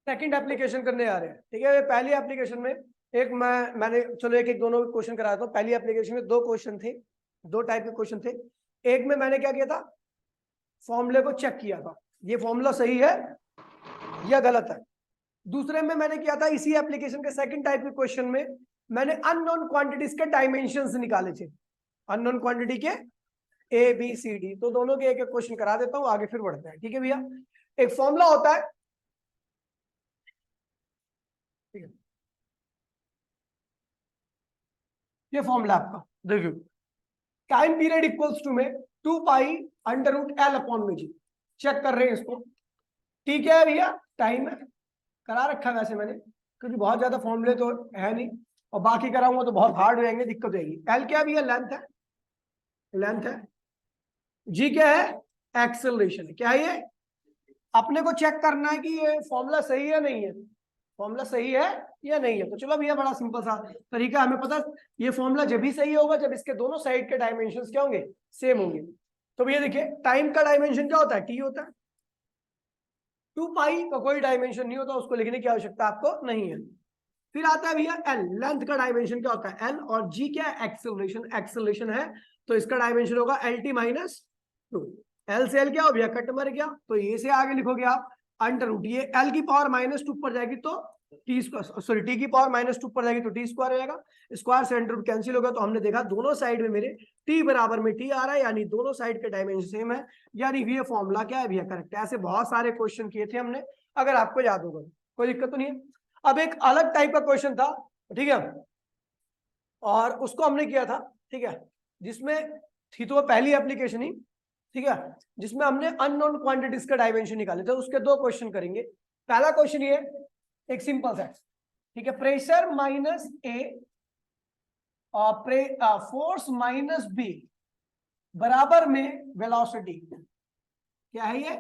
Second application करने आ रहे हैं, ठीक है। पहली एप्लीकेशन में एक मैंने चलो एक एक दोनों क्वेश्चन कराया था। पहली एप्लीकेशन में दो क्वेश्चन थे, दो टाइप के क्वेश्चन थे। एक में मैंने क्या किया था, फॉर्मूले को चेक किया था, ये फॉर्मूला सही है या गलत है। दूसरे में मैंने किया था, इसी एप्लीकेशन के सेकंड टाइप के क्वेश्चन में मैंने अननोन क्वांटिटीज के डायमेंशंस निकाले थे, अननोन क्वांटिटी के ए बी सी डी। तो दोनों के एक एक क्वेश्चन करा देता हूं, आगे फिर बढ़ते हैं, ठीक है भैया। एक फॉर्मूला होता है, ठीक है, ये फॉर्मूला आपका देखियो, टाइम पीरियड इक्वल्स टू में 2 pi under root L upon में जी। चेक कर रहे हैं इसको, ठीक है भैया, टाइम है, करा रखा है वैसे मैंने, क्योंकि बहुत ज्यादा फॉर्मूले तो है नहीं, और बाकी कराऊंगा तो बहुत हार्ड हो जाएंगे, दिक्कत हो जाएगी। एल क्या भैया, लेंथ है, लेंथ है। जी क्या है, एक्सेलरेशन है। क्या है ये, अपने को चेक करना है कि ये फॉर्मूला सही है नहीं है, फॉर्मूला सही है या नहीं है। तो चलो भैया, बड़ा सिंपल सा तरीका, हमें पता ये फॉर्मूला जब भी सही होगा जब इसके दोनों साइड के डायमेंशंस क्या होंगे, सेम होंगे। तो भैया देखिए, टाइम का डायमेंशन क्या होता है, टी होता है। 2 पाई का कोई डायमेंशन नहीं होता, उसको लिखने की आवश्यकता आपको नहीं है। फिर आता है भैया एल, लेंथ का डायमेंशन क्या होता है, एल। और जी क्या है, एक्सेलरेशन, एक्सेलरेशन है तो इसका डायमेंशन होगा एल टी माइनस 2। एल से एल क्या हो भैया, कट मर गया, तो ये से आगे लिखोगे आप अंडर रूट, ये एल की पावर -2 पर जाएगी तो टी स्क्वायर, सॉरी टी की पावर -2 पर जाएगी तो टी स्क्वायर हो जाएगा। स्क्वायर से अंडर रूट कैंसिल होगा, तो हमने देखा दोनों साइड में मेरे टी बराबर में टी आ रहा है, यानी दोनों साइड के डायमेंशन सेम है, यानी ये फॉर्मूला क्या है भैया, करेक्ट है। ऐसे बहुत सारे क्वेश्चन किए थे हमने, अगर आपको याद होगा, कोई दिक्कत तो नहीं है। अब एक अलग टाइप का क्वेश्चन था, ठीक है, और उसको हमने किया था, ठीक है, जिसमें थी तो पहली एप्लीकेशन ही, ठीक है, जिसमें हमने अननोन क्वांटिटीज का डायमेंशन निकाले थे। उसके दो क्वेश्चन करेंगे। पहला क्वेश्चन ये एक सिंपल सा, ठीक है, प्रेशर माइनस ए और फोर्स माइनस बी बराबर में वेलोसिटी, क्या है ये,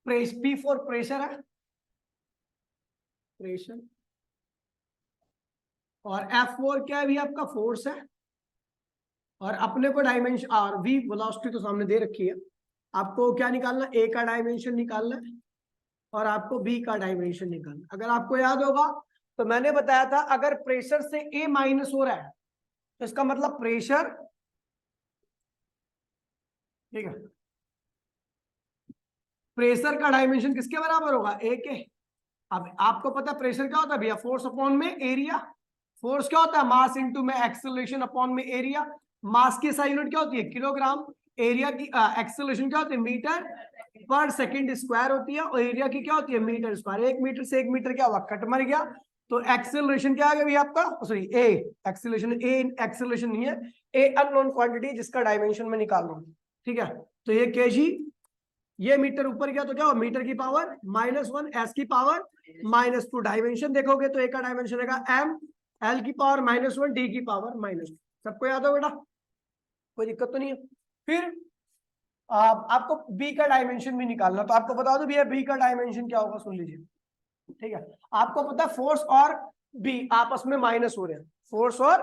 पी फॉर प्रेशर है, प्रेशर, और एफ फोर क्या है भी आपका, फोर्स है, और अपने को डायमेंशन आर वी वेलोसिटी तो सामने दे रखी है। आपको क्या निकालना, ए का डायमेंशन निकालना है और आपको बी का डायमेंशन निकालना। अगर आपको याद होगा तो मैंने बताया था, अगर प्रेशर से ए माइनस हो रहा है तो इसका मतलब प्रेशर, ठीक है, प्रेशर का डायमेंशन किसके बराबर होगा, ए के। अब आपको पता है प्रेशर क्या होता है भैया, फोर्स अपॉन में एरिया। फोर्स क्या होता है, मास इनटू में एक्सेलरेशन अपॉन में एरिया। मास की SI यूनिट क्या होती है, किलोग्राम। एरिया की एक्सेलरेशन क्या होती है, मीटर पर सेकंड स्क्वायर होती है, और एरिया की क्या होती है, मीटर स्क्वायर। 1 मीटर से 1 मीटर क्या हुआ, कट मर गया, तो एक्सेलरेशन क्या आ गया भैया आपका, सॉरी ए एक्सेलरेशन, ए एक्सेलरेशन नहीं है, ए अननोन क्वांटिटी जिसका डायमेंशन में निकाल रहा हूं, ठीक है। तो ये केजी, ये मीटर ऊपर गया तो क्या हो, मीटर की पावर -1, एस की पावर -2। डायमेंशन देखोगे तो ए का डायमेंशन रहेगा एम, एल की पावर -1, डी की पावर -2। सबको याद हो बेटा, कोई दिक्कत तो नहीं है। फिर आपको बी का डायमेंशन भी निकालना, तो आपको बता दो भैया बी का डायमेंशन क्या होगा, सुन लीजिए, ठीक है। आपको पता है फोर्स और बी आपस में माइनस हो रहे हैं, फोर्स और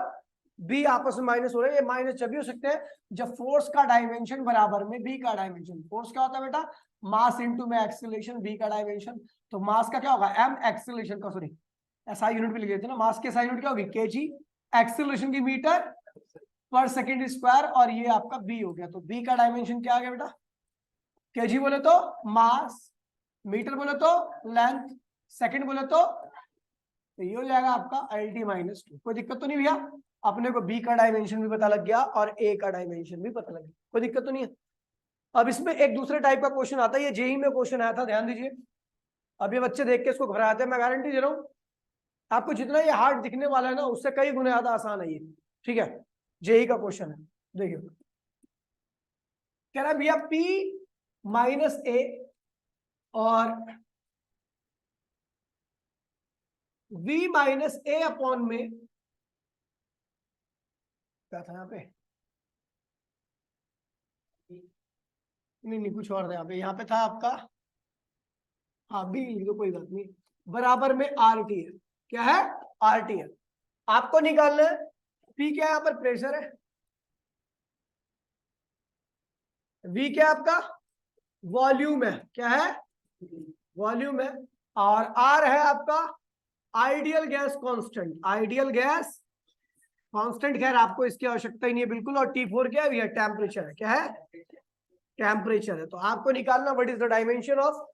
बी आपस में माइनस हो रहे हैं। ये माइनस जब भी हो सकते हैं जब फोर्स का डायमेंशन बराबर में बी का डायमेंशन। फोर्स क्या होता है बेटा, मास इनटू में एक्सेलरेशन, बी का डायमेंशन, तो मास का क्या होगा, एम, एक्सेलरेशन का, सॉरी एसआई यूनिट भी लिख देते ना, मास की SI यूनिट क्या होगी, केजी, एक्सेलरेशन की मीटर पर सेकंड स्क्वायर, और ये आपका बी हो गया। तो बी का डायमेंशन क्या आ गया बेटा, केजी बोले तो मास, मीटर बोले तो लेंथ, सेकंड बोले तो ये हो जाएगा आपका LT -2। कोई दिक्कत तो नहीं भैया, अपने को बी का डायमेंशन भी पता लग गया और ए का डायमेंशन भी पता लग गया, कोई दिक्कत तो नहीं है। अब इसमें एक दूसरे टाइप का क्वेश्चन आता है, ये जेई में क्वेश्चन आया था, ध्यान दीजिए। अब ये बच्चे देख के इसको घबराते हैं, मैं गारंटी दे रहा हूँ आपको जितना ये हार्ड दिखने वाला है ना, उससे कई गुना ज्यादा आसान है ये, ठीक है। जेई का क्वेश्चन है, देखिए, कह रहा है भैया P-A और V-A अपॉन में, क्या था यहाँ पे, नहीं कुछ और था यहाँ पे था आपका, हाँ बी लिख दो, कोई बात नहीं, बराबर में RT है। क्या है, RT है। आपको निकालना है P क्या है, यहाँ पर प्रेशर है, V क्या है आपका, वॉल्यूम है, क्या है, वॉल्यूम है, और आर है आपका ideal gas constant, ideal gas constant. खैर आपको इसकी आवश्यकता ही नहीं है बिल्कुल। और T4 क्या है भैया? टेम्परेचर है। क्या है? टेम्परेचर है। तो आपको निकालना what is the dimension of,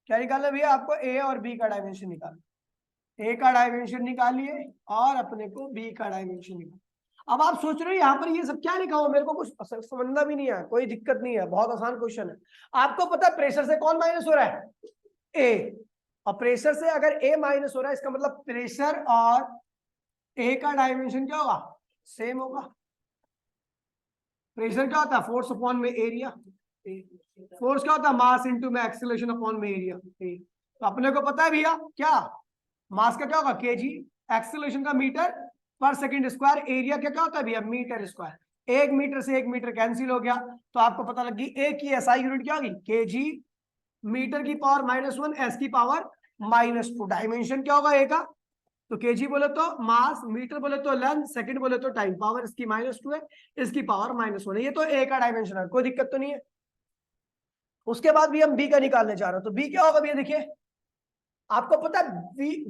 क्या निकालना भैया आपको? ए और बी का डायमेंशन निकालना। ए का डायमेंशन निकालिए और अपने को बी का डायमेंशन निकालिए। अब आप सोच रहे हो यहाँ पर ये सब क्या लिखा हुआ, मेरे को कुछ समझना भी नहीं है, कोई दिक्कत नहीं है, बहुत आसान क्वेश्चन है। आपको पता है प्रेशर से कौन माइनस हो रहा है? ए। और प्रेशर से अगर ए माइनस हो रहा है इसका मतलब प्रेशर और ए का डायमेंशन क्या होगा? सेम होगा। प्रेशर क्या होता है? फोर्स अपॉन में एरिया। फोर्स क्या होता है? मास इनटू में एक्सीलरेशन अपॉन में एरिया। तो अपने को पता है भैया क्या मास का क्या होगा? केजी, एक्सीलरेशन का मीटर पर सेकंड स्क्वायर, एरिया क्या क्या होता है भैया? Metre square. 1 मीटर से 1 मीटर कैंसिल हो गया तो आपको पता लगी ए की एसआई यूनिट क्या होगी? केजी, मीटर की पावर -1, एस की पावर -2। डायमेंशन क्या होगा ए का? तो केजी बोले तो मास, मीटर बोले तो लेंथ, सेकंड बोले तो टाइम। पावर इसकी -2 है, इसकी पावर -1 है। ये तो ए का डायमेंशन है, कोई दिक्कत तो नहीं है। उसके बाद भी हम बी का निकालने जा रहे हैं। तो बी क्या होगा भैया? देखिए आपको पता है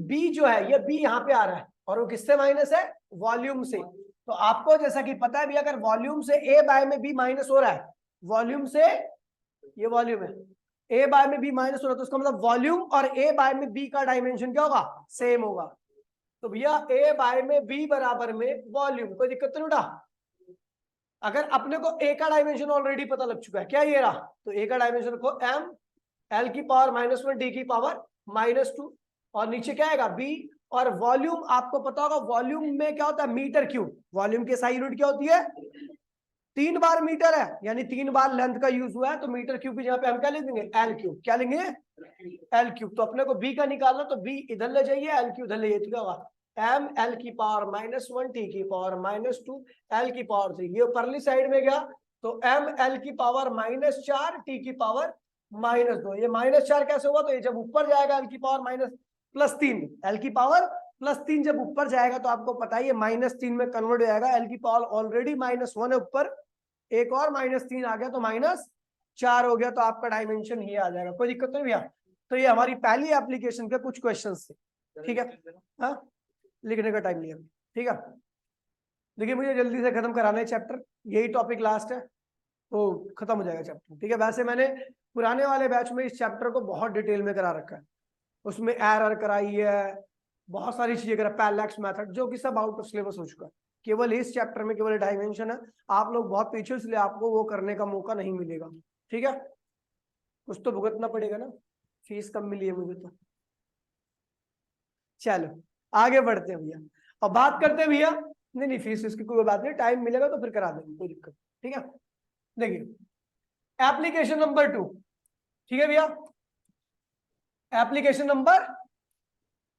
बी जो है ये बी यहाँ पे आ रहा है और वो किससे माइनस है? वॉल्यूम से। तो आपको जैसा कि पता है भी अगर वॉल्यूम से ए बाय में बी माइनस हो रहा है, वॉल्यूम से, ये वॉल्यूम है, ए बाय में बी माइनस हो रहा है, तो उसका मतलब वॉल्यूम और ए बाय में बी का डायमेंशन क्या होगा? सेम होगा। तो भैया ए बाय में बी बराबर में वॉल्यूम, कोई दिक्कत तो नहीं उठा। अगर अपने को ए का डायमेंशन ऑलरेडी पता लग चुका है, क्या ये रहा, तो ए का डायमेंशन रखो एम, एल की पावर -1, डी की पावर -2, और नीचे क्या आएगा? बी। और वॉल्यूम आपको पता होगा वॉल्यूम में क्या होता है? Metre cube. वॉल्यूम की SI यूनिट क्या होती है? 3 बार मीटर है, यानी 3 बार लेंथ का यूज हुआ है, तो मीटर क्यूब की जगह पे हम क्या लिख देंगे? L cube. क्या लेंगे? L cube. तो अपने को बी का निकालना, तो बी इधर ले जाइए, एल क्यूब इधर ले जाइए, तो क्या होगा? एम एल की पावर -1, टी की पावर -2, एल की पावर 3। ये परली साइड में गया तो एम एल की पावर -4, टी की पावर -2। ये -4 कैसे हुआ? तो ये जब ऊपर जाएगा एल की पावर +3, एल की पावर +3 जब ऊपर जाएगा तो आपको पता है ये -3 में कन्वर्ट हो जाएगा। एल की पावर ऑलरेडी -1 है ऊपर, एक और -3 आ गया तो -4 हो गया। तो आपका डायमेंशन ये आ जाएगा, कोई दिक्कत नहीं भैया। तो ये हमारी पहली एप्लीकेशन के कुछ क्वेश्चन थे। ठीक है, हाँ लिखने का टाइम नहीं है। ठीक है, देखिए मुझे जल्दी से खत्म कराना है चैप्टर, यही टॉपिक लास्ट है तो खत्म हो जाएगा चैप्टर। ठीक है, वैसे मैंने पुराने वाले बैच में इस चैप्टर को बहुत डिटेल में करा रखा है, उसमें एरर कराई है, बहुत सारी चीजें करा, पैरेलैक्स मेथड, जो कि सब आउट ऑफ सिलेबस हो चुका है। केवल इस चैप्टर में केवल डायमेंशन है। आप लोग बहुत पीछे, इसलिए आपको वो करने का मौका नहीं मिलेगा। ठीक है, कुछ तो भुगतना पड़ेगा ना, फीस कम मिली है मुझे तो। चलो आगे बढ़ते हैं भैया, और बात करते हैं भैया, नहीं फीस इसकी कोई बात नहीं, टाइम मिलेगा तो फिर करा देंगे, कोई दिक्कत। ठीक है, देखिए एप्लीकेशन नंबर 2। ठीक है भैया, एप्लीकेशन नंबर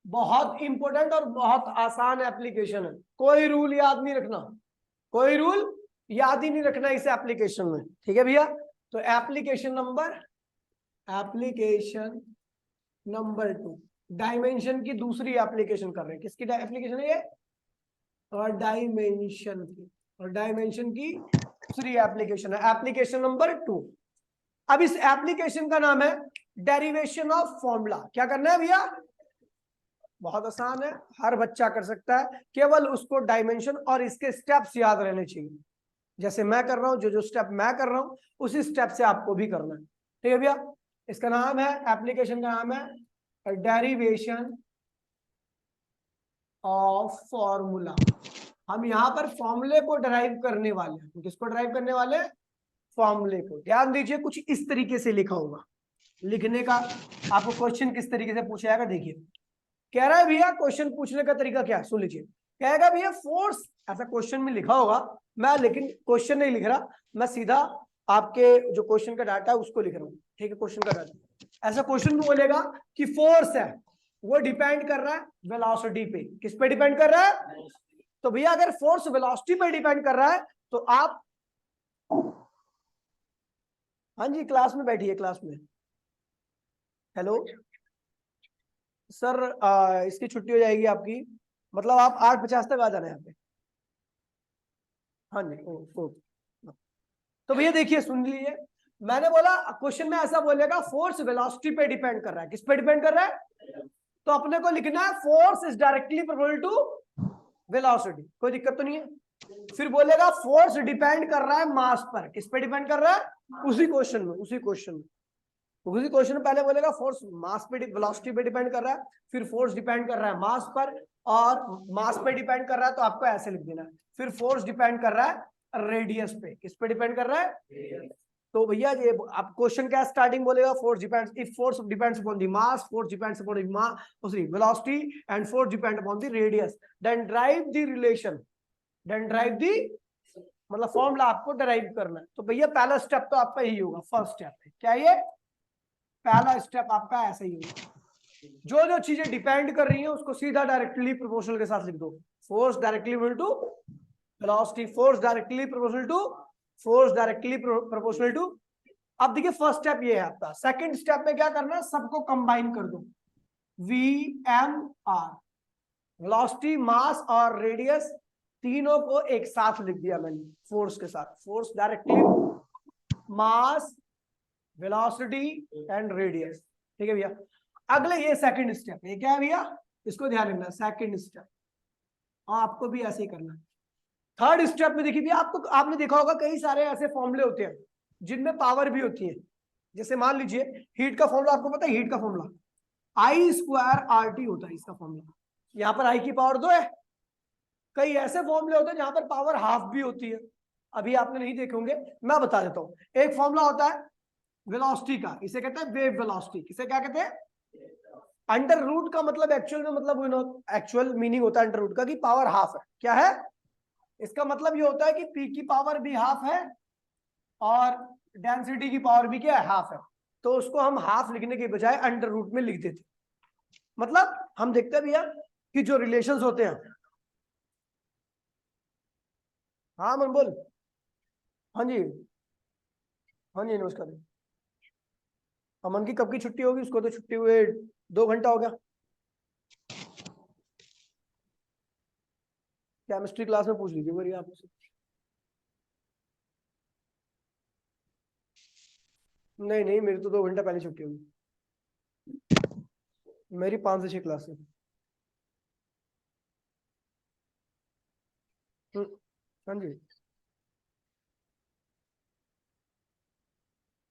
बहुत इंपॉर्टेंट और बहुत आसान एप्लीकेशन है, कोई रूल याद नहीं रखना, कोई रूल याद ही नहीं रखना इस एप्लीकेशन में। ठीक है भैया, तो एप्लीकेशन नंबर 2, डायमेंशन की दूसरी एप्लीकेशन कर रहे हैं। किसकी एप्लीकेशन है ये? और डायमेंशन की दूसरी एप्लीकेशन है, एप्लीकेशन नंबर 2। अब इस एप्लीकेशन का नाम है डेरिवेशन ऑफ फॉर्मूला। क्या करना है भैया? बहुत आसान है, हर बच्चा कर सकता है, केवल उसको डायमेंशन और इसके स्टेप्स याद रहने चाहिए। जैसे मैं कर रहा हूं, जो स्टेप मैं कर रहा हूं उसी स्टेप से आपको भी करना है। ठीक है भैया, इसका नाम है, एप्लीकेशन का नाम है डेरिवेशन ऑफ फॉर्मूला। हम यहाँ पर फॉर्मूले को ड्राइव करने वाले हैं। किसको ड्राइव करने वाले हैं? फॉर्मूले को। ध्यान दीजिए, कुछ इस तरीके से लिखा होगा, लिखने का आपको क्वेश्चन किस तरीके से पूछा जाएगा। देखिए कह रहा है भैया, क्वेश्चन पूछने का तरीका क्या है, सुन लीजिए। कहेगा भैया फोर्स, ऐसा क्वेश्चन में लिखा होगा, मैं लेकिन क्वेश्चन नहीं लिख रहा, मैं सीधा आपके जो क्वेश्चन का डाटा है उसको लिख रहा हूँ। ठीक है, क्वेश्चन का डाटा ऐसा क्वेश्चन में बोलेगा कि फोर्स है वो डिपेंड कर रहा है वेलोसिटी पे। किस पे डिपेंड कर रहा है? तो भैया अगर फोर्स वेलोसिटी पे डिपेंड कर रहा है तो आप, हाँ जी क्लास में बैठिए, क्लास में। हेलो सर, इसकी छुट्टी हो जाएगी आपकी, मतलब आप 8:50 तक आ जाना यहाँ पे। हाँ जी, ओ। तो भैया देखिए सुन लीजिए, मैंने बोला क्वेश्चन में ऐसा बोलेगा फोर्स वेलोसिटी पे डिपेंड कर रहा है, किस पे डिपेंड कर रहा है, तो अपने को लिखना है force is directly proportional to velocity, कोई दिक्कत तो नहीं है। फिर बोलेगा फोर्स डिपेंड कर रहा है मास पर, किस पे डिपेंड कर रहा है, उसी क्वेश्चन में पहले बोलेगा फोर्स मास पे वेलोसिटी पे डिपेंड कर रहा है, फिर फोर्स डिपेंड कर रहा है मास पर, और मास पे डिपेंड कर रहा है तो आपको ऐसे लिख देना है, फिर फोर्स डिपेंड कर रहा है रेडियस पे, किस पे डिपेंड कर रहा है। तो भैया ये आप क्वेश्चन क्या स्टार्टिंग बोलेगा, force depends, if force depends upon the mass, force depends upon the mass velocity and force depend upon the radius, then drive the relation, then drive the मतलब फॉर्मूला आपको ड्राइव करना है। तो भैया पहला step तो आपका यही होगा, फर्स्ट स्टेप है क्या, ये पहला स्टेप आपका ऐसा ही होगा। जो जो चीजें डिपेंड कर रही हैं उसको सीधा डायरेक्टली प्रोपोर्शनल के साथ लिख दो, force directly equal to velocity, force directly proportional to, force directly proportional to. अब देखिए फर्स्ट स्टेप ये है आपका। सेकंड स्टेप में क्या करना है, सबको कंबाइन कर दो, V M R, velocity mass और रेडियस तीनों को एक साथ लिख दिया मैंने फोर्स के साथ, force directly mass velocity and radius, ठीक है भैया। अगले ये सेकंड स्टेप, ये क्या है भैया, इसको ध्यान रखना, सेकंड स्टेप आपको भी ऐसे ही करना है। थर्ड स्टेप में देखिए भैया, आपको आपने देखा होगा कई सारे ऐसे फॉर्मूले होते हैं जिनमें पावर भी होती है। जैसे मान लीजिए हीट का फॉर्मूला आपको पता है, हीट का formula I square R T होता है, इसका फॉर्मूला यहाँ पर आई की पावर 2 है। कई ऐसे फॉर्मूले होते हैं जहां पर पावर हाफ भी होती है, अभी आपने नहीं देखे होंगे, मैं बता देता हूं। एक फॉर्मूला होता है वेलोसिटी का, इसे कहते हैं वेव वेलोसिटी, किसे क्या कहते हैं, अंडर रूट का मतलब एक्चुअल में मतलब एक्चुअल मीनिंग होता है अंडर रूट का कि पावर हाफ है, क्या है, इसका मतलब ये होता है कि पी की पावर भी हाफ है और डेंसिटी की पावर भी क्या है, हाफ है। तो उसको हम हाफ लिखने के बजाय अंडर रूट में लिख देते, मतलब हम देखते हैं भैया कि जो रिलेशंस होते हैं, हाँ मन बोल, हाँ जी, हाँ जी नमस्कार। अमन की कब की छुट्टी होगी, उसको तो छुट्टी हुए 2 घंटा हो गया, केमिस्ट्री क्लास में पूछ लीजिए मेरी आप से। नहीं नहीं, मेरी तो 2 घंटा पहले छुट्टी होगी, मेरी 5 से 6 क्लास है। हाँ जी,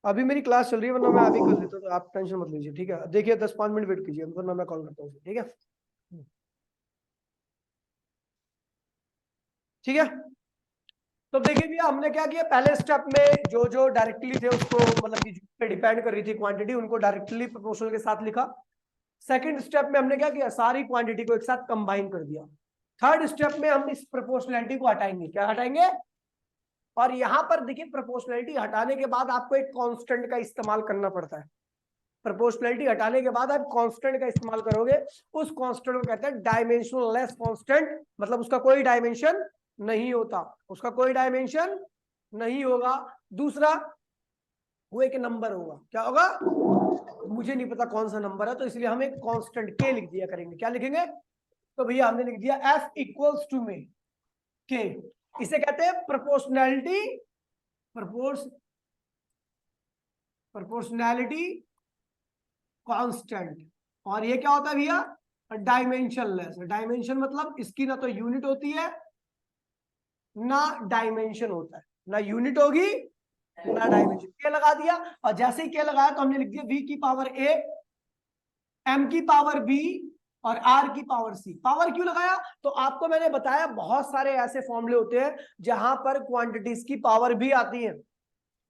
अभी मेरी क्लास चल रही है, वरना मैं अभी कर लेता, तो आप टेंशन मत लीजिए, ठीक है। देखिए 10-5 मिनट वेट कीजिए, वरना मैं कॉल करता हूँ, ठीक है, ठीक है। तो देखिए भैया हमने क्या किया, पहले स्टेप में जो जो डायरेक्टली थे उसको मतलब कि पे डिपेंड कर रही थी क्वांटिटी, उनको डायरेक्टली प्रोपोर्शनल के साथ लिखा। सेकंड स्टेप में हमने क्या किया, सारी क्वांटिटी को एक साथ कंबाइन कर दिया। थर्ड स्टेप में हम इस प्रोपोर्शनलिटी को हटाएंगे, क्या हटाएंगे, और यहां पर देखिए प्रोपोर्शनलिटी हटाने के बाद आपको एक कांस्टेंट का इस्तेमाल करना पड़ता है। प्रोपोर्शनलिटी हटाने के बाद आप कांस्टेंट का इस्तेमाल करोगे, उस कांस्टेंट को कहते हैं डायमेंशनल लेस कांस्टेंट, मतलब उसका कोई डायमेंशन नहीं होता, उसका कोई डायमेंशन नहीं होगा। दूसरा वो एक नंबर होगा, क्या होगा, मुझे नहीं पता कौन सा नंबर है, तो इसलिए हम एक कांस्टेंट के लिख दिया करेंगे, क्या लिखेंगे, तो भैया हमने लिख दिया एफ इक्वल्स टू में के, इसे कहते हैं प्रोपोर्शनैलिटी, प्रोपोर्शनैलिटी कांस्टेंट। और ये क्या होता है भैया, डायमेंशनलेस। डायमेंशन मतलब इसकी ना तो यूनिट होती है ना डायमेंशन होता है, ना यूनिट होगी ना डायमेंशन। क्या लगा दिया, और जैसे ही क्या लगाया तो हमने लिख दिया v की पावर a, m की पावर b और r की पावर c। पावर क्यों लगाया, तो आपको मैंने बताया बहुत सारे ऐसे फॉर्मूले होते हैं जहां पर क्वांटिटीज की पावर भी आती है।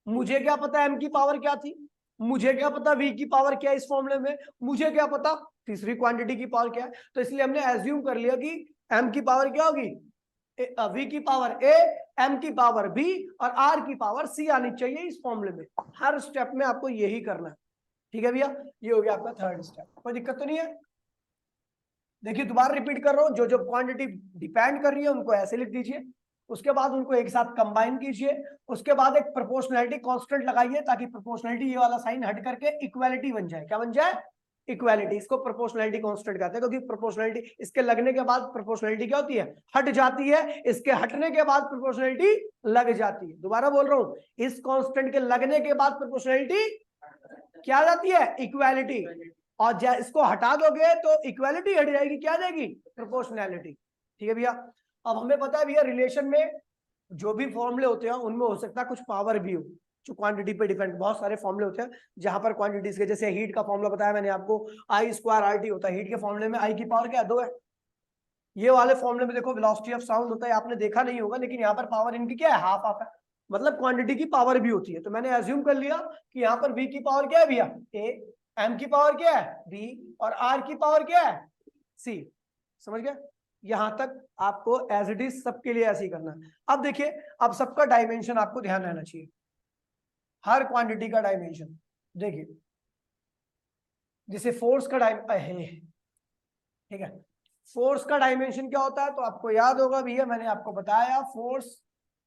मुझे क्या पता m की पावर क्या थी, मुझे क्या पता v की पावर क्या है इस फॉर्मूले में, मुझे क्या पता तीसरी क्वांटिटी की पावर क्या है। तो इसलिए हमने एज्यूम कर लिया कि m की पावर क्या होगी, v की पावर a, m की पावर b और r की पावर c आनी चाहिए इस फॉर्मूले में। हर स्टेप में आपको यही करना है, ठीक है भैया। ये हो गया आपका थर्ड स्टेप, कोई दिक्कत तो नहीं है। देखिए दोबारा रिपीट कर रहा हूं, जो जो क्वांटिटी डिपेंड कर रही है उनको ऐसे लिख दीजिए, उसके बाद उनको एक साथ कंबाइन कीजिए, उसके बाद एक प्रोपोर्शनैलिटी कांस्टेंट लगाइए ताकि प्रोपोर्शनैलिटी ये वाला साइन हट करके इक्वालिटी बन जाए, क्या बन जाए, इक्वालिटी, इसको प्रोपोर्शनैलिटी कांस्टेंट कहते हैं, क्योंकि प्रोपोर्शनैलिटी इसके लगने के बाद प्रोपोर्शनैलिटी क्या होती है, हट जाती है, इसके हटने के बाद प्रोपोर्शनैलिटी लग जाती है। दोबारा बोल रहा हूं, इस कांस्टेंट के लगने के बाद प्रोपोर्शनैलिटी क्या जाती है, इक्वालिटी, और इसको हटा दोगे तो इक्वालिटी हट जाएगी, क्या जाएगी, प्रोपोर्शनैलिटी। ठीक है भैया। अब हमें पता है भैया रिलेशन में जो भी फॉर्मूले होते हैं उनमें हो सकता है कुछ पावर भी हो, जो क्वांटिटी पे डिपेंड, बहुत सारे फॉर्मूले होते हैं जहां पर क्वांटिटीज के, जैसे हीट का फॉर्मूला बताया मैंने आपको, आई स्क्वायर आर टी होता है, हीट के फॉर्मूले में आई की पावर क्या, 2 है। ये वाले फॉर्मूले में देखो वेलोसिटी ऑफ साउंड होता है, आपने देखा नहीं होगा, लेकिन यहाँ पर पावर इनकी क्या है, हाफ हाफ है, मतलब क्वांटिटी की पावर भी होती है। तो मैंने एज्यूम कर लिया कि यहाँ पर v की पावर क्या है भैया, a, m की पावर क्या है b, और r की पावर क्या है c। समझ गए, यहां तक आपको एज इट इज सबके लिए ऐसे ही करना है। अब देखिए, अब सबका डायमेंशन आपको ध्यान रहना चाहिए, हर क्वांटिटी का डायमेंशन। देखिए जैसे फोर्स का ठीक है, फोर्स का डायमेंशन क्या होता है, तो आपको याद होगा भैया, मैंने आपको बताया फोर्स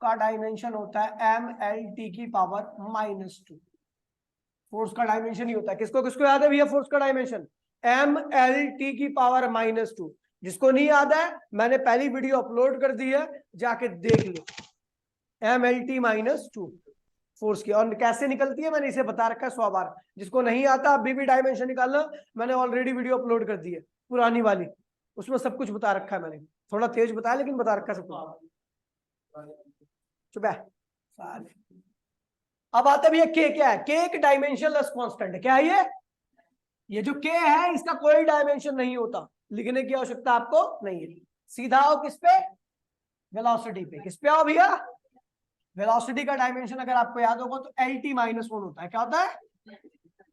का डायमेंशन होता है mlt की पावर -2। फोर्स का डायमेंशन ही होता है, किसको किसको याद है भैया फोर्स का डायमेंशन, mlt की पावर -2। जिसको नहीं याद है, मैंने पहली वीडियो अपलोड कर दी है, जाके देख लो, mlt -2 फोर्स की, और कैसे निकलती है मैंने इसे बता रखा है 100 बार। जिसको नहीं आता अभी भी डायमेंशन निकालना, मैंने ऑलरेडी वीडियो अपलोड कर दी है पुरानी वाली, उसमें सब कुछ बता रखा है मैंने, थोड़ा तेज बताया लेकिन बता रखा है सब कुछ। चुप है साले। अब आता है भैया के क्या है, के एक डायमेंशनलेस कांस्टेंट है। क्या है ये जो के है, इसका कोई डायमेंशन नहीं होता, लिखने की आवश्यकता आपको नहीं है। सीधा आओ किस पे, वेलोसिटी पे। किस पे आओ भैया, वेलोसिटी का डायमेंशन अगर आपको याद होगा तो lt -1 होता है। क्या होता है,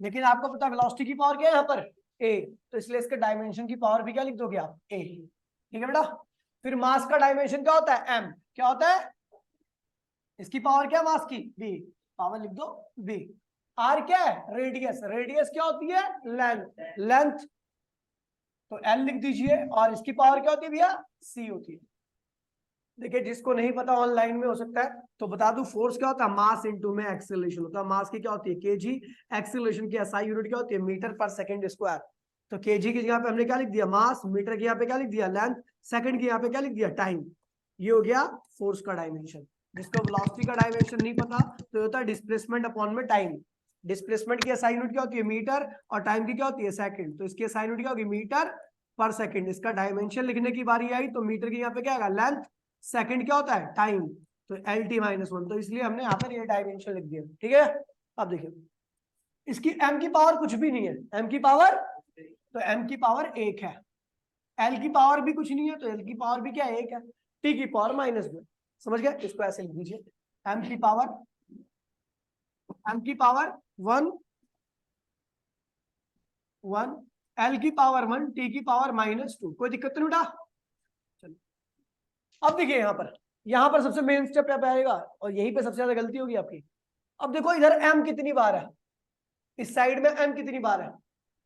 लेकिन आपको पता है वेलोसिटी की पावर क्या है यहाँ पर, a, तो इसलिए इसके डायमेंशन की पावर भी क्या लिख दोगे आप, a। ठीक है बेटा। फिर मास का डायमेंशन क्या होता है, m। क्या होता है, इसकी पावर क्या मास की, b, पावर लिख दो b। r क्या है, रेडियस, रेडियस क्या होती है, लेंथ, लेंथ तो l लिख दीजिए, और इसकी पावर क्या होती है भैया, c होती है। देखिए जिसको नहीं पता ऑनलाइन में हो सकता है तो बता दूं, फोर्स क्या होता है, मास इनटू में एक्सेलरेशन होता है। मास की क्या होती है, केजी, एक्सेलरेशन की एसआई यूनिट क्या होती है, मीटर पर सेकंड स्क्वायर। तो केजी की जगह पे हमने क्या लिख दिया, मास, मीटर की यहाँ पे क्या लिख दिया, लेंथ, सेकंड की यहाँ पे क्या लिख दिया, टाइम। ये हो गया फोर्स का डायमेंशन। जिसको वेलोसिटी का डायमेंशन नहीं पता तो होता है डिस्प्लेसमेंट अपॉन में टाइम। डिस्प्लेसमेंट की एसआई यूनिट क्या होती है, मीटर, और टाइम की क्या होती है, सेकंड। तो इसकी एसआई यूनिट क्या होगी, मीटर पर सेकंड। इसका डायमेंशन लिखने की बारी आई तो मीटर की यहाँ पे क्या आएगा, लेंथ, सेकंड क्या होता है, टाइम, तो lt -1। तो इसलिए हमने यहाँ पर ये डायमेंशन लिख दिया। ठीक है। अब देखिए इसकी m की पावर कुछ भी नहीं है, m की पावर, तो m की पावर 1 है, l की पावर भी कुछ नहीं है तो l की पावर भी क्या है, 1 है, t की पावर -2। समझ गए, इसको ऐसे लिख दीजिए, m की पावर 1 1, l की पावर 1, t की पावर -2। कोई दिक्कत नहीं उठा। अब देखिए यहाँ पर सबसे मेन स्टेप क्या आएगा, और यहीं पे सबसे ज्यादा गलती होगी आपकी। अब देखो इधर m कितनी बार है, इस साइड में m कितनी बार है,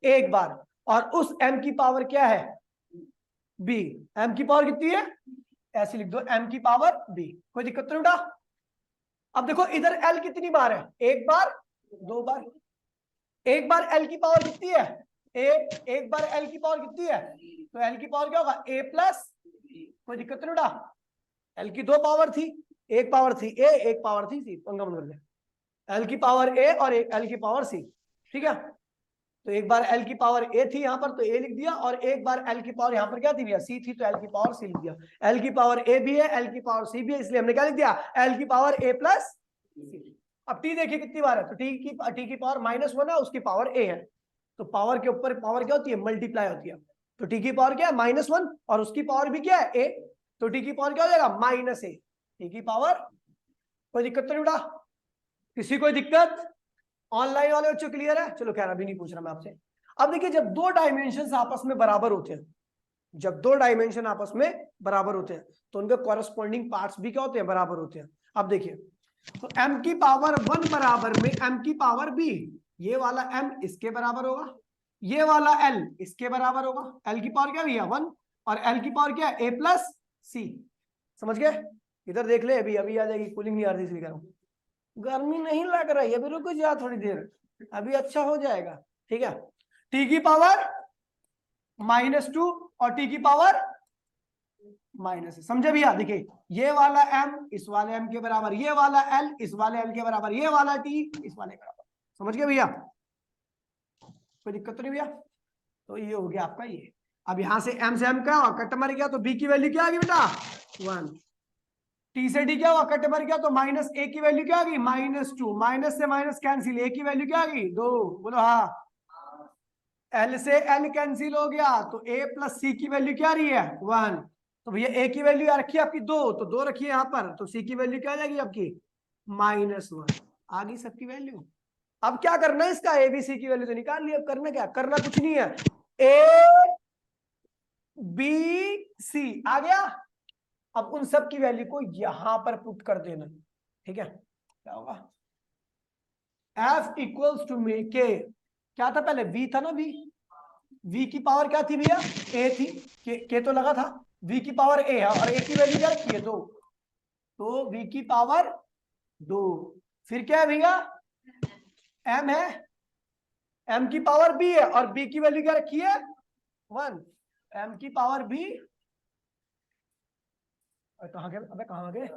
1 बार, और उस m की पावर क्या है, b। m की पावर कितनी है, ऐसे लिख दो, m की पावर b। कोई दिक्कत नहीं उठा। अब देखो इधर l कितनी बार है, 1 बार, 2 बार। 1 बार l की पावर कितनी है, 1 बार l की पावर कितनी है, तो l की पावर क्या होगा, a+। कोई दिक्कत नहीं उठा। एल की 2 पावर थी, 1 पावर थी ए, 1 पावर थी सी, पंगा बंद कर दिया। एल की पावर ए और एल की पावर सी। ठीक है, तो 1 बार एल की पावर ए थी यहाँ पर तो ए लिख दिया, और 1 बार एल की पावर यहाँ पर क्या थी भैया, सी थी, तो एल की पावर सी लिख दिया। एल की पावर ए भी है, एल की पावर सी भी है, इसलिए हमने क्या लिख दिया, एल की पावर a+c। अब टी देखिए कितनी बार है, तो टी की पावर -1 है, उसकी पावर ए है, तो पावर के ऊपर पावर क्या होती है, मल्टीप्लाई होती है। तो टी की पावर क्या है, -1, और उसकी पावर भी क्या है, ए, तो टी की पावर क्या हो जाएगा, -a। टी की पावर, कोई दिक्कत तो नहीं उठा, किसी कोई दिक्कत, ऑनलाइन वाले बच्चों क्लियर है। चलो खैर अभी नहीं पूछ रहा मैं आपसे। अब देखिए जब 2 डायमेंशन आपस में बराबर होते हैं, जब 2 डायमेंशन आपस में बराबर होते हैं तो उनके कॉरेस्पॉन्डिंग पार्ट्स भी क्या होते हैं, बराबर होते हैं। अब देखिए तो m की पावर 1 बराबर में m की पावर b, ये वाला m इसके बराबर होगा, ये वाला l इसके बराबर होगा। l की पावर क्या भैया 1, और l की पावर क्या है, a+c। समझ गए, इधर देख ले, अभी आ जाएगी, कूलिंग नहीं आ रही इसलिए कह रहा हूं, गर्मी नहीं लग रही, अभी रुको जा थोड़ी देर, अभी अच्छा हो जाएगा। ठीक है, टी की पावर -2 और टी की पावर माइनस, समझे भैया? देखिए ये वाला m इस वाले m के बराबर, ये वाला l इस वाले l के बराबर, ये वाला t इस वाले के बराबर। समझ गए भैया? कोई दिक्कत तो नहीं भैया? तो ये हो गया आपका ये। अब यहां से m से m क्या हुआ, कट मर गया, तो b की वैल्यू क्या आ गई बेटा 1। t से d क्या हुआ, कट मर गया, तो -a की वैल्यू क्या आ गई -2। माइनस से माइनस कैंसिल, a की वैल्यू क्या आ गई 2। बोलो हाँ। l से l कैंसिल हो गया, तो a प्लस c की वैल्यू क्या आ रही है 1। तो भैया a की वैल्यू रखी है आपकी 2, तो 2 रखिए यहाँ पर, तो c की वैल्यू क्या आ जाएगी आपकी -1। आ गई सबकी वैल्यू। अब क्या करना है, इसका ABC की वैल्यू तो निकाल लिया। अब करना क्या, करना कुछ नहीं है, A B C आ गया। अब उन सब की वैल्यू को यहां पर पुट कर देना। ठीक है, क्या होगा F इक्वल्स टू में K, क्या था पहले V था ना, V की पावर क्या थी भैया A थी, K तो लगा था, V की पावर A है और A की वैल्यू क्या रखी है 2, तो V की पावर 2। फिर क्या है भैया M है, M की पावर B है और B की वैल्यू क्या रखी है 1। M की पावर B, कहां गए, अबे कहां गए,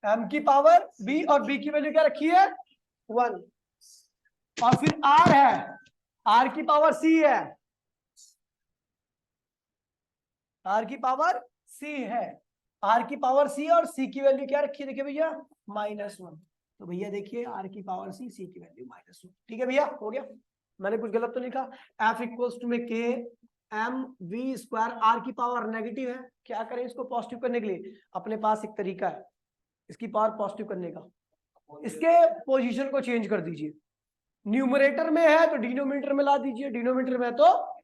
M की पावर B और B की वैल्यू क्या रखी है 1। और फिर R है, R की पावर C है, R की पावर C है, R की पावर C और C की वैल्यू क्या रखी है, देखिए भैया -1। तो भैया देखिए R की पावर C, C की वैल्यू -1। ठीक है भैया, हो गया, मैंने कुछ गलत तो नहीं कहा। F इक्वल्स टू में K M V square, R की पावर नेगेटिव है, क्या करें इसको पॉजिटिव करने के लिए, अपने पास एक तरीका है इसकी पावर पॉजिटिव करने का, इसके पोजीशन को चेंज कर दीजिए। न्यूमरेटर में है तो डिनोमिनेटर में ला दीजिए, डिनोमिनेटर में है तो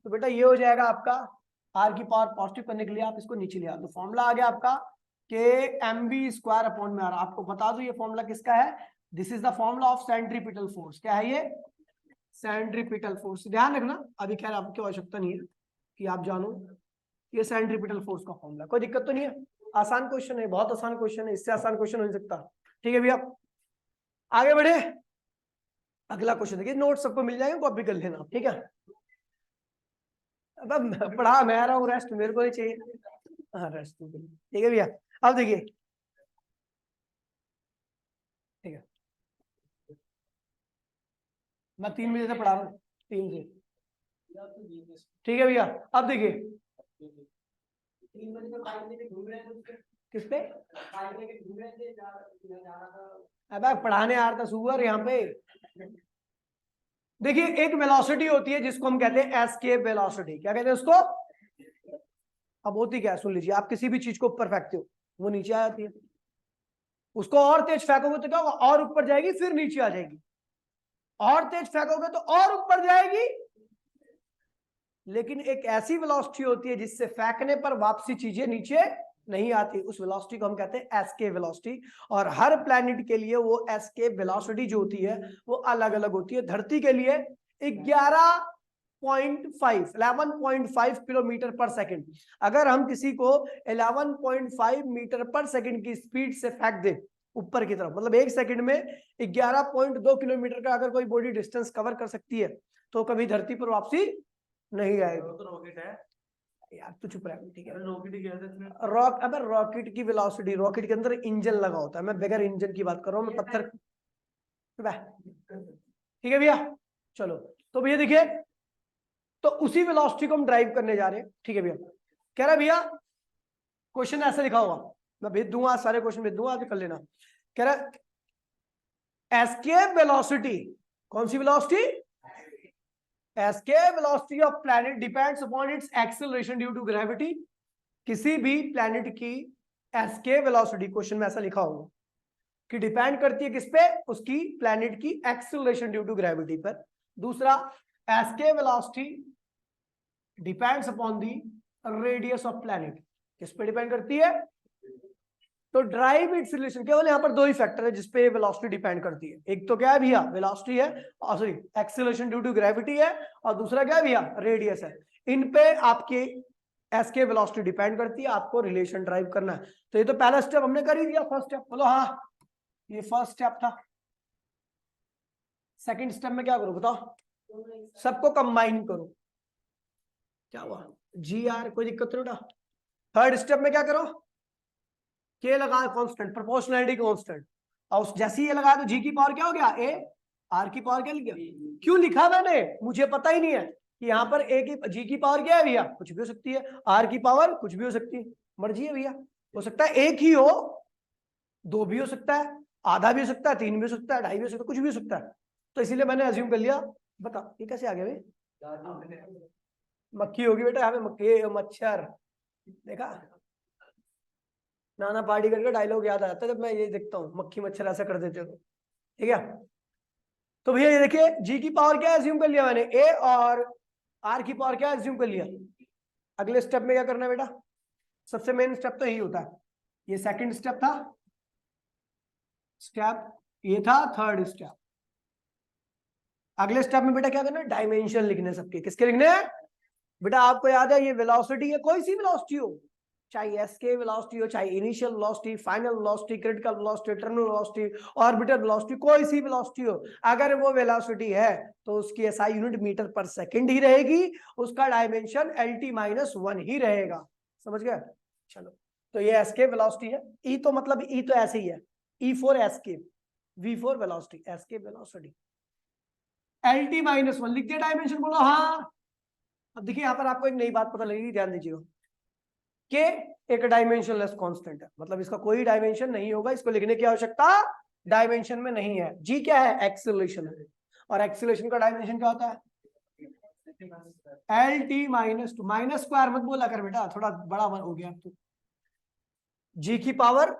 बेटा ये हो जाएगा आपका आर की पावर पॉजिटिव करने के लिए आप इसको नीचे ले आओ, तो फॉर्मूला आ गया आपका के एम बी स्क्वायर अपॉन में आ रहा। आपको बता दो ये फॉर्मूला किसका है, this is the formula of centripetal force. क्या है ये, सेंट्रीपिटल फोर्स। ध्यान रखना, अभी खैर आपकी आवश्यकता नहीं है कि आप जानो, ये सेंट्रीपिटल फोर्स का फॉर्मूला, कोई दिक्कत तो नहीं है, आसान क्वेश्चन है, बहुत आसान क्वेश्चन है, इससे आसान क्वेश्चन हो नहीं सकता। ठीक है भैया, आगे बढ़े, अगला क्वेश्चन देखिए, नोट सबको मिल जाएंगे, कॉपी कर लेना, ठीक है। अब पढ़ा मैं रहा हूँ, रेस्ट मेरे को नहीं चाहिए, हाँ रेस्ट ठीक है भैया। अब देखिए, ठीक है, मैं 3 बजे से पढ़ा रहा हूँ, 3 से, ठीक है भैया। अब देखिए, किस पे, अब पढ़ाने आ रहा था सुअर यहाँ पे। देखिए एक वेलोसिटी होती है जिसको हम कहते हैं एस्केप वेलोसिटी, क्या कहते हैं उसको। अब होती क्या है, सुन लीजिए, आप किसी भी चीज को ऊपर फेंकते हो वो नीचे आ जाती है, उसको और तेज फेंकोगे तो क्या होगा, और ऊपर जाएगी फिर नीचे आ जाएगी, और तेज फेंकोगे तो और ऊपर जाएगी। लेकिन एक ऐसी वेलोसिटी होती है जिससे फेंकने पर वापसी चीजें नीचे नहीं आती, उस वेलोसिटी को हम कहते हैं एस्केप वेलोसिटी। और हर प्लैनेट के लिए वो एस्केप वेलोसिटी जो होती है वो अलग अलग होती है। धरती के लिए 11.5 किलोमीटर पर सेकंड, अगर हम किसी को 11.5 मीटर पर सेकंड की स्पीड से फेंक दे ऊपर की तरफ, मतलब एक सेकंड में 11.2 किलोमीटर का अगर कोई बॉडी डिस्टेंस कवर कर सकती है, तो कभी धरती पर वापसी नहीं आएगी। तो रॉकेट है यार, तू चुप रह, ठीक है। अगर रॉकेट की वेलोसिटी, रॉकेट के अंदर इंजन लगा होता है, मैं बगैर इंजन की बात कर रहा हूँ, मैं पत्थर, ठीक है भैया। चलो तो भैया देखिए, तो उसी वेलोसिटी को हम ड्राइव करने जा रहे हैं, ठीक है भैया। कह रहा है भैया, क्वेश्चन ऐसे लिखा होगा, मैं भेज दूंगा, सारे क्वेश्चन भेज दूंगा, आगे कर लेना। कह रहा एस्केप वेलोसिटी, कौन सी velocity, escape velocity of planet depends upon its acceleration due to gravity। किसी भी planet की escape velocity, क्वेश्चन में ऐसा लिखा होगा कि डिपेंड करती है किस पे, उसकी planet की acceleration due to gravity पर। दूसरा, escape velocity depends upon the radius of planet, किस पे डिपेंड करती है, तो ड्राइव इट्स रिलेशन, केवल यहाँ पर दो ही फैक्टर है जिसपे वेलोसिटी डिपेंड करती है, एक तो क्या है भैया वेलोसिटी है, sorry acceleration due to gravity है, और दूसरा क्या है भैया रेडियस है। इन पे आपके एस्के वेलोसिटी डिपेंड करती है, आपको रिलेशन ड्राइव करना है। तो ये तो पहला स्टेप हमने कर ही दिया, फर्स्ट स्टेप, बोलो हाँ। ये फर्स्ट स्टेप था। सेकंड स्टेप में क्या करो बताओ, सबको कंबाइन करो, क्या हुआ जी आर, कोई दिक्कत नहीं उठा। थर्ड स्टेप में क्या करो, के लगा कांस्टेंट, प्रोपोर्शनैलिटी कांस्टेंट, और जैसे ही ये लगाया तो जी की पावर क्या हो गया ए, आर की पावर क्या लिख गया, क्यों लिखा मैंने मुझे पता ही नहीं है कि यहाँ पर ए की जी की पावर क्या है भैया, कुछ भी हो सकती है, आर की पावर कुछ भी हो सकती है, मर्जी है भैया, हो सकता है एक ही हो, दो भी हो सकता है, आधा भी हो सकता है, तीन भी हो सकता है, ढाई भी हो सकता है, कुछ भी हो सकता है। तो इसीलिए मैंने अज्यूम कर लिया। बता ये कैसे आ गया भाई, मक्खी होगी बेटा यहाँ पे, मक्खी मच्छर, देखा नाना पार्टी करके डायलॉग याद आ जाता है जब मैं ये देखता हूँ, मक्खी मच्छर ऐसा कर देते हो, ठीक है। तो भैया ये देखिए जी की पावर क्या एज्यूम कर लिया मैंने, ए, और आर की पावर क्या एज्यूम कर लिया। अगले स्टेप में क्या करना है बेटा, सबसे मेन स्टेप तो यही होता है, ये सेकंड स्टेप था, स्टेप ये था थर्ड स्टेप। अगले स्टेप में बेटा क्या करना है, डायमेंशन लिखने सबके, किसके लिखने हैं बेटा, आपको याद है ये वेलोसिटी है, कोई सी वेलोसिटी हो, चाहे एसके वेलोसिटी हो, चाहे initial velocity, final velocity, critical velocity, terminal velocity, orbital velocity, कोई सी वेलोसिटी हो, अगर वो वेलोसिटी है तो उसकी एसआई यूनिट मीटर पर सेकंड ही रहेगी, उसका डायमेंशन LT-1 ही रहेगा, समझ गए। चलो तो ये एसके वेलोसिटी है, ई तो मतलब ई तो ऐसे ही है, E for escape, V for velocity, escape velocity, LT-1 लिख दिया डायमेंशन, बोलो हाँ। अब देखिए यहाँ पर आपको एक नई बात पता लगेगी, ध्यान दीजिएगा, के एक डायमेंशनलेस कांस्टेंट है, मतलब इसका कोई डायमेंशन नहीं होगा, इसको लिखने की आवश्यकता डायमेंशन में नहीं है। जी क्या है, एक्सेलरेशन है, और एक्सेलरेशन का डायमेंशन क्या होता है, LT-2, माइनस स्क्वायर मत बोला कर बेटा, थोड़ा बड़ा हो गया अब तो। जी की पावर,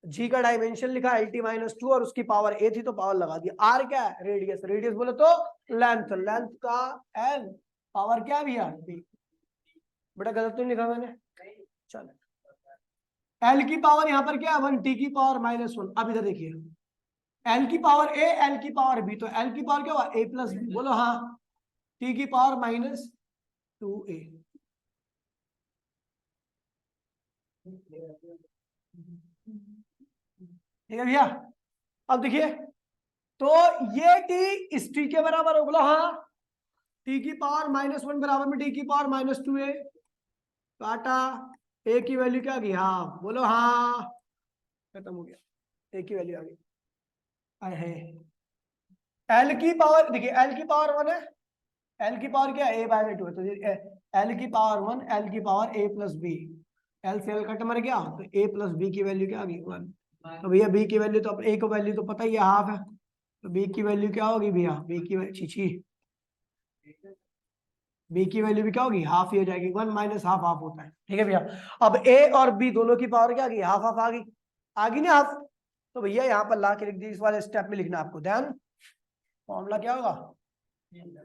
जी का डायमेंशन लिखा LT-2 और उसकी पावर ए थी तो पावर लगा दी, आर क्या है रेडियस, रेडियस बोले तो लेंथ, लेंथ का एल, पावर क्या है भैया बी, बेटा गलत तो नहीं लिखा मैंने, चलो एल की पावर यहाँ पर क्या है 1, टी की पावर -1। अब इधर देखिए एल की पावर ए, एल की पावर बी, तो एल की पावर क्या हुआ A+B, बोलो हाँ, टी की पावर -2a, ठीक है भैया। अब देखिए तो ये टी इस टी के बराबर हो, बोलो हाँ, टी की पावर -1 बराबर में टी की पावर -2a, काटा, ए की वैल्यू क्या आ गई हाँ, बोलो हाँ, खत्म हो गया, ए की वैल्यू आ गई है। एल की पावर देखिए, एल की पावर 1 है, एल की पावर क्या है A/2 है, तो एल की पावर 1, एल की पावर A+B, एल से एल कट मर गया, तो A+B की वैल्यू क्या आ गई 1। तो भैया बी की वैल्यू, तो अब ए की वैल्यू तो पता ही है हाफ है, तो बी की वैल्यू क्या होगी भैया, बी की छी बी की वैल्यू भी क्या होगी, हाफ ही हो जाएगी, 1 माइनस हाफ हाफ होता है, ठीक है भैया। अब ए और बी दोनों की पावर क्या आ गई, हाफ हाफ आ गई ना हाफ। तो भैया यहाँ पर ला के लिख दी, इस वाले स्टेप में लिखना आपको, ध्यान फॉर्मूला क्या होगा,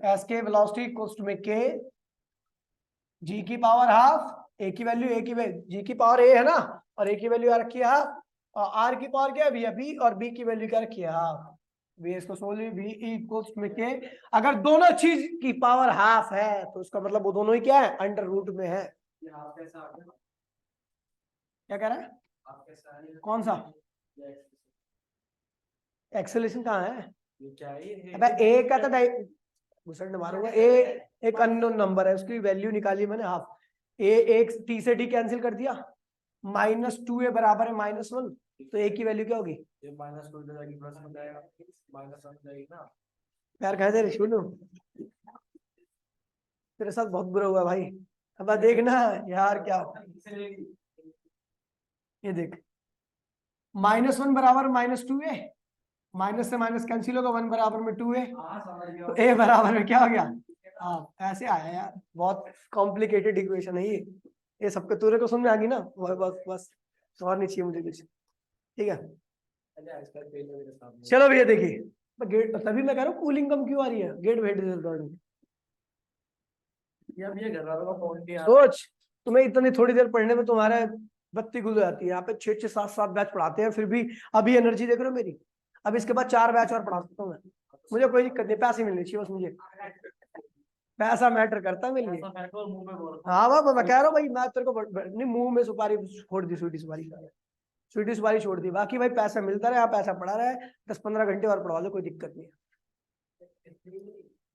एस के वेलोसिटी इक्वल्स टू में के, जी की पावर हाफ, ए की वैल्यू, जी की पावर ए है ना, और ए की वैल्यू आ रखी है हाफ, और आर की पावर क्या है भैया बी, और बी की वैल्यू क्या रखी है हाफ, बी इसको सोल्व बी इक्वल्स में के, अगर दोनों चीज की पावर हाफ है तो उसका मतलब वो दोनों ही क्या है, अंडर रूट में है। क्या कह रहा है, कौन सा एक्सेलेरेशन कहाँ है, अबे ए का तो घुसड़ मारूंगा, ए एक अननोन नंबर है, उसकी वैल्यू निकाली मैंने हाफ, ए एक टी से टी कैंसिल कर दिया, -2a बराबर है -1, तो ए की वैल्यू क्या होगी, यार कह दे शुनू, तेरे साथ बहुत बुरा हुआ भाई, अब देखना यार क्या, ये देख -1 बराबर -2a, माइनस से माइनस कैंसिल होगा, 1 बराबर में 2a, तो a बराबर में क्या हो गया, हाँ ऐसे आया यार, बहुत कॉम्प्लिकेटेड इक्वेशन है ये सबके तुरे को समझ में आ गई ना, बस बस और नहीं चाहिए मुझे कुछ, ठीक है। चलो भैया देखिए गेट, तभी मैं कह रहा हूँ कूलिंग कम क्यों आ रही है, गेट भेज दे सोच, तुम्हें इतनी थोड़ी देर पढ़ने में तुम्हारे बत्ती गुल हो जाती है, यहाँ पे 6 6 7 7 बैच पढ़ाते हैं, फिर भी अभी एनर्जी देख रहे हो मेरी, अब इसके बाद 4 बैच और पढ़ा सकता हूँ मैं, मुझे कोई दिक्कत नहीं, पैसे मिलने चाहिए बस मुझे, पैसा मैटर करता है मेरे लिए। हाँ बाबा मैं कह रहा हूँ भाई, मैं तेरे को नहीं मुंह में सुपारी फोड़ दी, सूटी सुपारी, स्वीडिश वाली छोड़ दी, बाकी भाई पैसा मिलता रहा, पैसा पड़ा रहा है, 10-15 घंटे और पढ़वा लो, कोई दिक्कत नहीं है।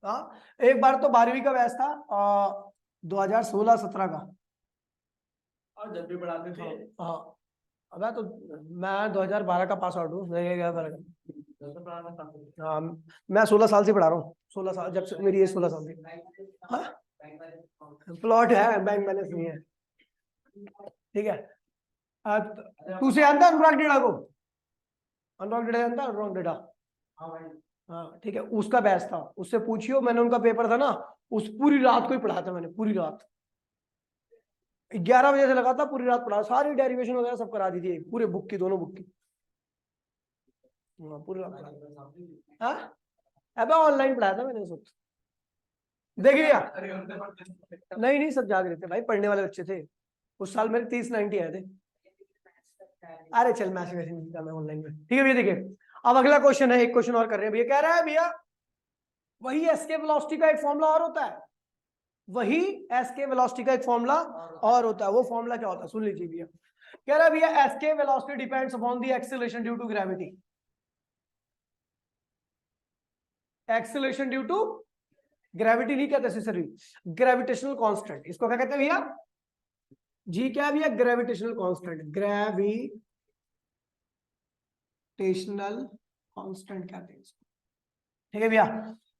हाँ, एक बार तो 12वीं का बैच था 2016-17 का, और जब भी पढ़ाते थे। हाँ अब तो मैं 2012 का पास आउट हूँ। हाँ मैं 16 साल से पढ़ा रहा हूँ, 16 साल, जब से मेरी एज 16 साल थी। हाँ प्लॉट है, बैंक बैलेंस नहीं है, ठीक है। तू से जानता अनुराग डेढ़ा को? अनुराग डेढ़ा जानता, अनुराग डेढ़ा? हाँ ठीक है, उसका बैच था, उससे पूछियो, मैंने उनका पेपर था ना, उस पूरी रात को ही पढ़ा था मैंने, पूरी रात 11 बजे से लगा था, पूरी रात पढ़ा, सारी डेरिवेशन वगैरह सब करा दी थी, पूरे बुक की, दोनों बुक की। हाँ पूरी रात पढ़ा। हाँ अबे ऑनलाइन पढ़ाया था मैंने उस वक्त, देखिए नहीं नहीं सब जाग रहे थे भाई, पढ़ने वाले बच्चे थे। उस साल मेरे 30-90 आए थे। अरे चल मैसेज मैं ऑनलाइन में, ठीक है भैया। देखिए अब अगला क्वेश्चन है, एक क्वेश्चन और कर रहे हैं भैया। कह रहा है भैया वही एसके वेलोसिटी का एक फॉर्मूला और होता है, वही एसके वेलोसिटी का एक फॉर्मूला और होता है। वो फॉर्मूला क्या होता है, सुन लीजिए भैया। कह रहा है भैया escape velocity depends upon the acceleration due to gravity. Acceleration due to gravity नहीं कहते सॉरी, ग्रेविटेशनल कांस्टेंट, इसको क्या कहते हैं भैया? जी क्या है भैया? ग्रेविटेशनल कांस्टेंट, ग्रेविटेशनल कांस्टेंट कहते हैं इसको, ठीक है भैया।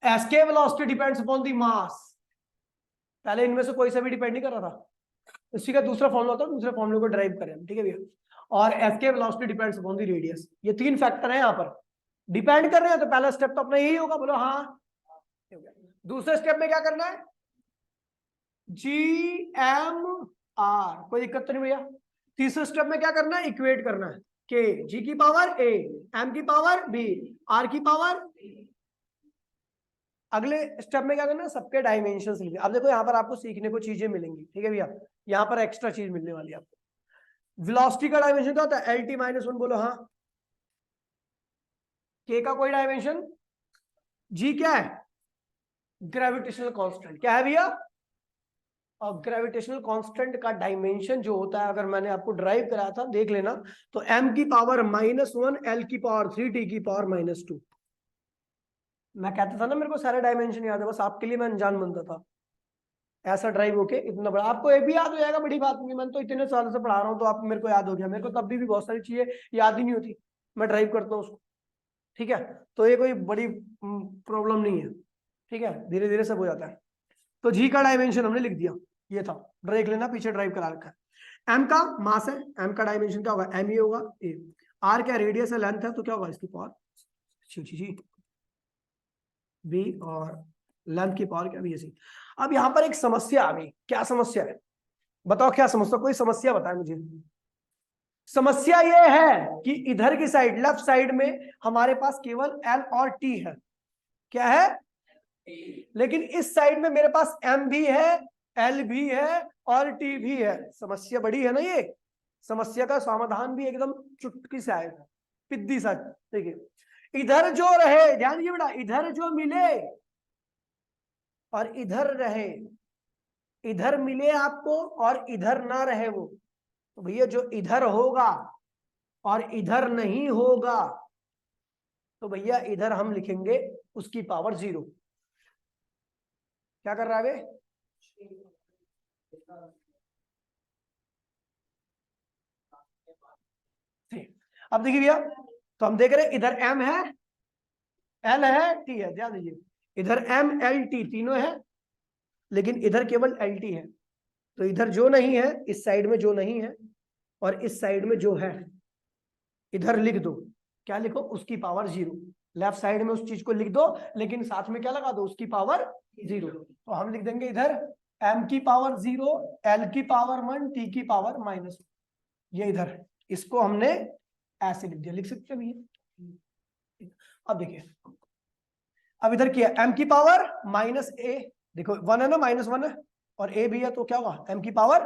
Escape velocity depends upon the mass, पहले इनमें से कोई सा भी डिपेंड नहीं कर रहा था, इसी का दूसरा फॉर्मूला होता है, दूसरे फॉर्मूले को ड्राइव करें, ठीक है भैया। और escape velocity depends upon the radius, ये 3 फैक्टर है यहाँ पर, डिपेंड कर रहे हैं, तो पहला स्टेप तो अपना यही होगा, बोलो हाँ। दूसरे स्टेप में क्या करना है? जी एम आर, कोई दिक्कत तो नहीं भैया। तीसरे स्टेप में क्या करना है? इक्वेट करना है, के जी की पावर ए, एम की पावर बी, आर की पावर। अगले स्टेप में क्या करना है? सबके डायमेंशंस लिखने। अब देखो यहाँ पर आपको सीखने को चीजें मिलेंगी, ठीक है भैया, यहाँ पर एक्स्ट्रा चीज मिलने वाली है आपको। वेलोसिटी का डायमेंशन क्या होता है? LT - 1, बोलो हाँ। के का कोई डायमेंशन, जी क्या है? ग्रेविटेशनल कांस्टेंट, क्या है भैया? और ग्रेविटेशनल कांस्टेंट का डायमेंशन जो होता है, अगर मैंने आपको ड्राइव कराया था देख लेना, तो m की पावर -1, L की पावर 3, T की पावर -2। मैं कहता था ना मेरे को सारे डायमेंशन याद है, बस आपके लिए मैं अनजान बनता था। ऐसा ड्राइव होके इतना बड़ा, आपको एक भी याद हो जाएगा, बड़ी बात नहीं। मैं तो इतने सालों से पढ़ा रहा हूँ, तो आप मेरे को याद हो गया। मेरे को तब भी बहुत सारी चीजें याद ही नहीं होती, मैं ड्राइव करता हूँ उसको, ठीक है। तो ये कोई बड़ी प्रॉब्लम नहीं है, ठीक है, धीरे धीरे सब हो जाता है। तो जी का डायमेंशन हमने लिख दिया, ये था, देख लेना पीछे ड्राइव करा रखा है। एम का मास है, एम का डायमेंशन क्या होगा? एम ही होगा। ए आर क्या रेडियस है, लेंथ है, तो क्या होगा? इसकी पावर जी बी, और लेंथ की पावर क्या? B C. अब यहाँ पर एक समस्या आ गई। क्या समस्या है बताओ? क्या समस्या? कोई समस्या बताए मुझे। समस्या ये है कि इधर की साइड, लेफ्ट साइड में हमारे पास केवल एल और टी है। क्या है? लेकिन इस साइड में मेरे पास एम भी है, एल भी है और टी भी है। समस्या बड़ी है ना ये। समस्या का समाधान भी एकदम चुटकी से आएगा, पिद्दी सा। देखिए इधर जो रहे, ध्यान दीजिए बेटा, इधर जो मिले और इधर रहे, इधर मिले आपको और इधर ना रहे वो, तो भैया जो इधर होगा और इधर नहीं होगा, तो भैया इधर हम लिखेंगे उसकी पावर 0। क्या कर रहा है वे? अब देखिए भैया, तो हम देख रहे हैं इधर m है, l है, t है। ध्यान दीजिए, इधर m l t तीनों है, लेकिन इधर केवल l t है। तो इधर जो नहीं है, इस साइड में जो नहीं है और इस साइड में जो है, इधर लिख दो। क्या लिखो? उसकी पावर 0। लेफ्ट साइड में उस चीज को लिख दो, लेकिन साथ में क्या लगा दो? उसकी पावर 0। तो हम लिख देंगे इधर m की पावर 0, l की पावर 1, t की पावर -1। ये इधर, इसको हमने ऐसे लिख दिया। लिख सकते हैं भैया? अब देखिए, अब इधर किया m की पावर -a, देखो 1 है ना, -1 है, और a भी है, तो क्या होगा? m की पावर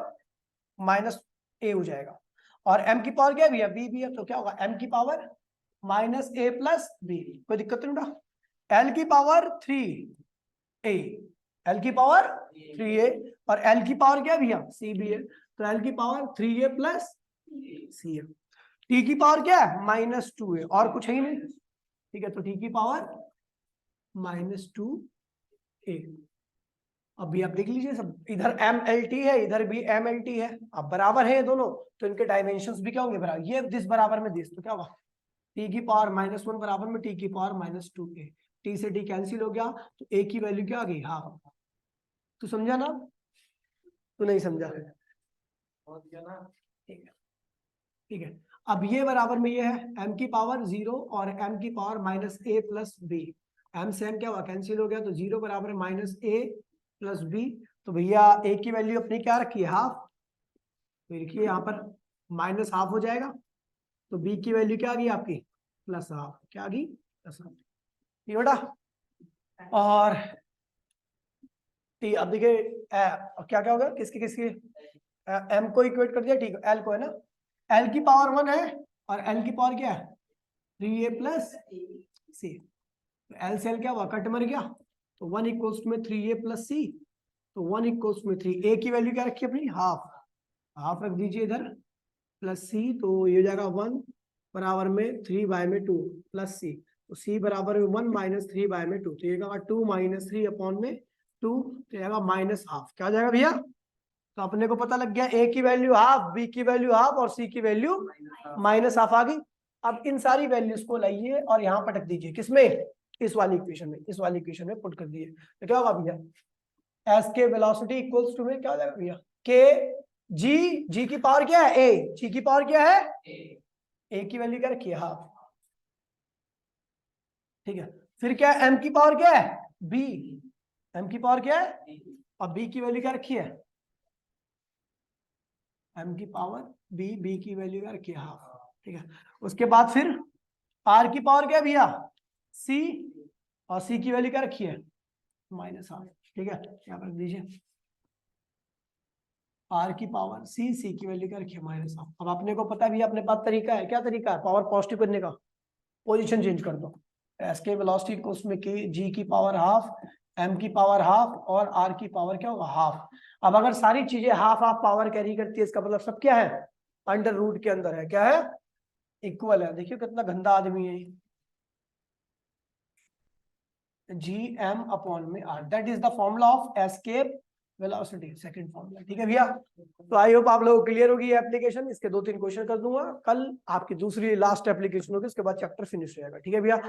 -a हो जाएगा। और m की पावर क्या है भैया? b भी है, तो क्या होगा? m की पावर -a + b। कोई दिक्कत नहीं बेटा। l की पावर 3a, l की पावर 3a, और l की पावर क्या है भैया? c भी है, तो l की पावर 3a + c है। टी की पावर क्या है -2 है और कुछ है ही नहीं, ठीक है। तो टी की पावर -2a। अभी आप देख लीजिए सब, इधर MLT है इधर भी MLT है, अब बराबर है ये दोनों, तो इनके डायमेंशंस भी क्या होंगे बराबर, ये दिस बराबर में दिस, तो क्या होगा टी की पावर -1 बराबर में टी की पावर -2a। टी से टी कैंसिल हो गया, तो a की वैल्यू क्या आ गई हाफ। तू समझा ना, तू नहीं समझा, और क्या ना, ठीक है ठीक है। अब ये बराबर में ये है m की पावर 0 और m की power -a plus b। m से m क्या हुआ कैंसिल हो गया, तो 0 बराबर -a प्लस b। तो भैया a की वैल्यू अपनी क्या रखी है हाफ, तो देखिए यहाँ पर -½ हो जाएगा, तो b की वैल्यू क्या आ गई आपकी +½ क्या आ गई +½ ये बेटा। और t अब देखिए क्या क्या होगा किसके किसके, m को इक्वेट कर दिया, ठीक है l को है ना, l की पावर 1 है और l की पावर क्या है 3a प्लस c। l से l क्या हुआ कट मर गया, तो 1 इक्वल्स में 3a प्लस c, तो 1 इक्वल्स में 3 a की वैल्यू क्या रखी अपनी हाफ रख दीजिए इधर प्लस c, तो ये हो जाएगा 1 बराबर में 3/2 प्लस c, तो c बराबर में 1 -3/2, तो ये होगा 2 - 3 अपॉन में 2, तो ये आएगा -½ क्या हो जाएगा भैया। तो अपने को पता लग गया a की वैल्यू हाफ, b की वैल्यू हाफ और c की वैल्यू -½ आ गई। अब इन सारी वैल्यूज को लाइए और यहाँ पटक दीजिए किसमें, इस वाली इक्वेशन में पुट कर दिए, तो क्या होगा भैया एस के वेलोसिटी इक्वल्स टू में क्या हो जाएगा भैया के जी की पावर क्या है a, जी की पावर क्या है a की वैल्यू क्या रखी है हाफ, ठीक है। फिर क्या है m की पावर क्या है b, m की पावर क्या है और b की वैल्यू क्या रखी है m की पावर b की वैल्यू क्या रखी है हाफ, ठीक है। उसके बाद फिर r की पावर क्या है भैया c, और c की वैल्यू क्या रखी है -½ ठीक है, यहाँ पर रख दीजिए r की पावर c की वैल्यू क्या रखी है -½ अब अपने को पता भी अपने पास तरीका है, क्या तरीका है पावर पॉजिटिव करने का, पोजीशन चेंज कर दो, एस के वेलोसिटी को उसमें के जी की पावर हाफ, एम की पावर हाफ और आर की पावर क्या होगा हाफ। अब अगर सारी चीजें हाफ हाफ पावर कैरी करती है, इसका मतलब सब क्या है अंडर रूट के अंदर है, क्या है इक्वल है। देखिए कितना गंदा आदमी है GM अपॉन में R, that is the formula of escape velocity, second formula, ठीक है भैया। तो आई होप आप लोगों को क्लियर होगी ये एप्लीकेशन, इसके 2-3 क्वेश्चन कर दूंगा, कल आपकी दूसरी लास्ट एप्लीकेशन होगी, उसके बाद चैप्टर फिनिश हो जाएगा, ठीक है भैया।